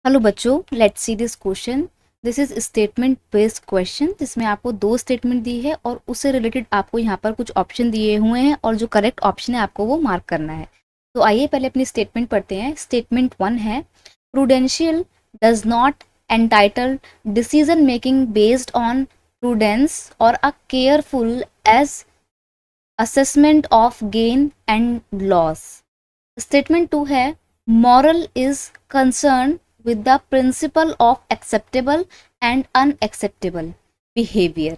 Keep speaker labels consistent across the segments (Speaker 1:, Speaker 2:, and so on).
Speaker 1: Hello बच्चों, let's see this question. This is statement based question जिसमें आपको दो स्टेटमेंट दी है और उससे रिलेटेड आपको यहाँ पर कुछ ऑप्शन दिए हुए हैं और जो करेक्ट ऑप्शन है आपको वो मार्क करना है। तो आइए पहले अपनी स्टेटमेंट पढ़ते हैं। स्टेटमेंट 1 है, prudential does not entitle decision making based on prudence और a careful edge assessment of gain and loss. Statement 2 है, moral is concern with the principle of acceptable and unacceptable behavior।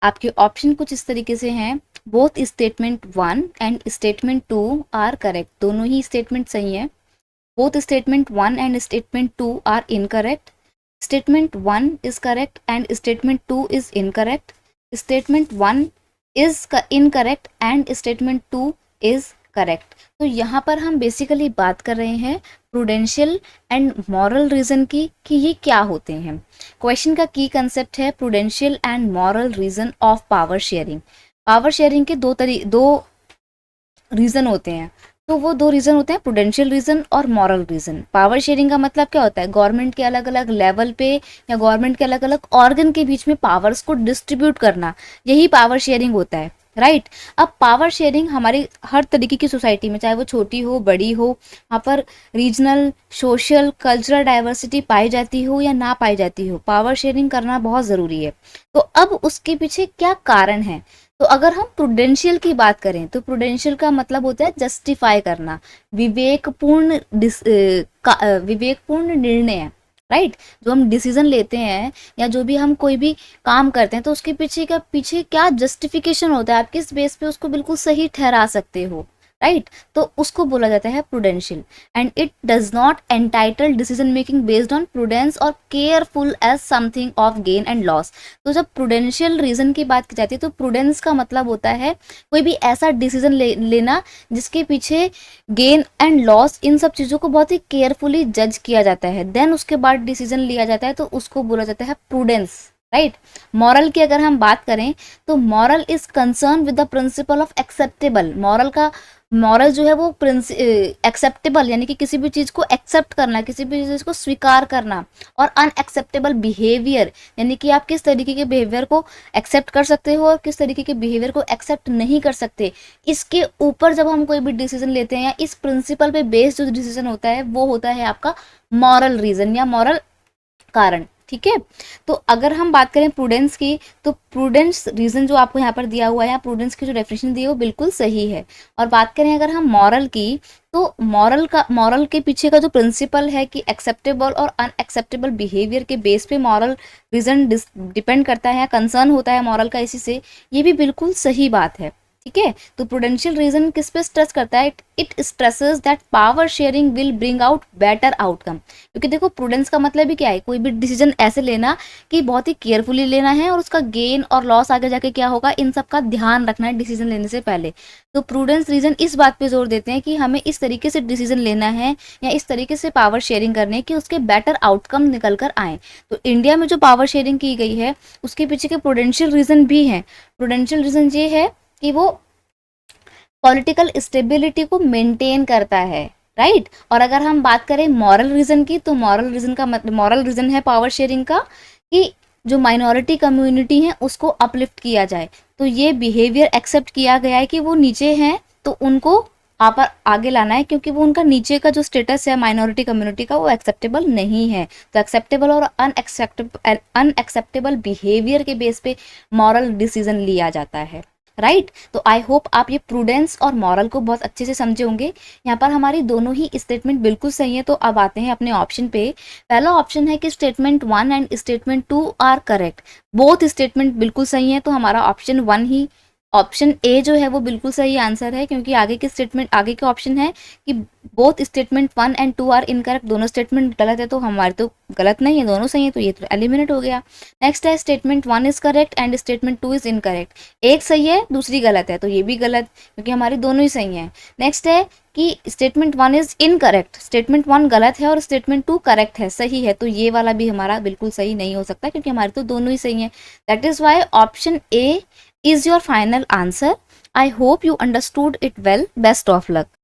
Speaker 1: आपके option कुछ इस तरीके से हैं। Both statement 1 and statement 2 are correct. दोनों ही स्टेटमेंट सही है। Both statement 1 and statement 2 are incorrect. Statement 1 is correct and statement 2 is incorrect. Statement 1 is incorrect and statement 2 is correct. तो यहाँ पर हम बेसिकली बात कर रहे हैं प्रूडेंशियल एंड मॉरल रीजन की कि ये क्या होते हैं। क्वेश्चन का की कंसेप्ट है prudential and moral reason of power sharing. Power sharing के दो रीजन होते हैं। तो वो दो रीजन होते हैं, प्रूडेंशियल रीजन और मॉरल रीजन। पावर शेयरिंग का मतलब क्या होता है, गवर्नमेंट के अलग अलग लेवल पे या गवर्नमेंट के अलग अलग ऑर्गन के बीच में पावर्स को डिस्ट्रीब्यूट करना, यही पावर शेयरिंग होता है, राइट। अब पावर शेयरिंग हमारी हर तरीके की सोसाइटी में, चाहे वो छोटी हो बड़ी हो, वहाँ पर रीजनल सोशल कल्चरल डाइवर्सिटी पाई जाती हो या ना पाई जाती हो, पावर शेयरिंग करना बहुत ज़रूरी है। तो अब उसके पीछे क्या कारण है। तो अगर हम प्रूडेंशियल की बात करें तो प्रूडेंशियल का मतलब होता है जस्टिफाई करना, विवेकपूर्ण विवेकपूर्ण निर्णय, राइट। जो हम डिसीजन लेते हैं या जो भी हम कोई भी काम करते हैं तो उसके पीछे क्या जस्टिफिकेशन होता है, आप किस बेस पे उसको बिल्कुल सही ठहरा सकते हो, राइट। तो उसको बोला जाता है prudential. And it does not entitle decision making based on prudence और careful edge something of gain and loss. तो जब प्रूडेंशियल रीजन की बात की जाती है तो प्रूडेंस का मतलब होता है कोई भी ऐसा डिसीजन लेना जिसके पीछे गेन एंड लॉस, इन सब चीज़ों को बहुत ही केयरफुली जज किया जाता है, देन उसके बाद डिसीजन लिया जाता है, तो उसको बोला जाता है प्रूडेंस, राइट। मॉरल की अगर हम बात करें तो moral is concern with the principle of acceptable. Moral जो है वो एक्सेप्टेबल यानी कि किसी भी चीज़ को एक्सेप्ट करना, किसी भी चीज़ को स्वीकार करना, और अनएक्सेप्टेबल बिहेवियर यानी कि आप किस तरीके के बिहेवियर को एक्सेप्ट कर सकते हो और किस तरीके के बिहेवियर को एक्सेप्ट नहीं कर सकते। इसके ऊपर जब हम कोई भी डिसीजन लेते हैं या इस प्रिंसिपल पे बेस्ड जो डिसीजन होता है वो होता है आपका मॉरल रीजन या मॉरल कारण, ठीक है। तो अगर हम बात करें प्रूडेंस की तो प्रूडेंस रीजन जो आपको यहाँ पर दिया हुआ है, प्रूडेंस की जो डेफिनेशन दी है वो बिल्कुल सही है। और बात करें अगर हम मॉरल की तो मॉरल के पीछे का जो प्रिंसिपल है कि एक्सेप्टेबल और अनएक्सेप्टेबल बिहेवियर के बेस पे मॉरल रीजन डिपेंड करता है, कंसर्न होता है मॉरल का इसी से, ये भी बिल्कुल सही बात है, ठीक है। तो प्रूडेंशियल रीजन किस पे स्ट्रेस करता है, it stresses that power sharing will bring out better outcome. क्योंकि देखो प्रूडेंस का मतलब ही क्या है, कोई भी डिसीजन ऐसे लेना कि बहुत ही केयरफुली लेना है और उसका गेन और लॉस आगे जाके क्या होगा, इन सब का ध्यान रखना है डिसीजन लेने से पहले। तो प्रूडेंस रीजन इस बात पे जोर देते हैं कि हमें इस तरीके से डिसीजन लेना है या इस तरीके से पावर शेयरिंग करनी है कि उसके बेटर आउटकम निकल कर आए। तो इंडिया में जो पावर शेयरिंग की गई है उसके पीछे के प्रूडेंशियल रीजन भी हैं। प्रूडेंशियल रीजन ये है कि वो पॉलिटिकल स्टेबिलिटी को मेंटेन करता है, राइट। और अगर हम बात करें मॉरल रीजन की तो मॉरल रीजन है पावर शेयरिंग का कि जो माइनॉरिटी कम्युनिटी है उसको अपलिफ्ट किया जाए। तो ये बिहेवियर एक्सेप्ट किया गया है कि वो नीचे हैं तो उनको आगे लाना है, क्योंकि वो उनका नीचे का जो स्टेटस है माइनॉरिटी कम्युनिटी का वो एक्सेप्टेबल नहीं है। तो एक्सेप्टेबल और अनएक्सेप्टेबल बिहेवियर के बेस पे मॉरल डिसीजन लिया जाता है, राइट। तो आई होप आप ये प्रूडेंस और मॉरल को बहुत अच्छे से समझे होंगे। यहाँ पर हमारी दोनों ही स्टेटमेंट बिल्कुल सही है। तो अब आते हैं अपने ऑप्शन पे। पहला ऑप्शन है कि statement 1 and statement 2 are correct. Both statement बिल्कुल सही है, तो हमारा ऑप्शन 1 ही, ऑप्शन ए जो है वो बिल्कुल सही आंसर है, क्योंकि आगे के ऑप्शन है कि both statement 1 and 2 are incorrect. दोनों स्टेटमेंट गलत है, तो हमारे तो गलत नहीं है, दोनों सही है, तो ये तो एलिमिनेट हो गया। नेक्स्ट है statement 1 is correct and statement 2 is incorrect. एक सही है दूसरी गलत है, तो ये भी गलत, क्योंकि हमारी दोनों ही सही है। नेक्स्ट है कि स्टेटमेंट 1 इज इनकरेक्ट, स्टेटमेंट 1 गलत है और स्टेटमेंट 2 करेक्ट है, सही है, तो ये वाला भी हमारा बिल्कुल सही नहीं हो सकता, क्योंकि हमारे तो दोनों ही सही है। That is why option A is your final answer. I hope you understood it well. Best of luck.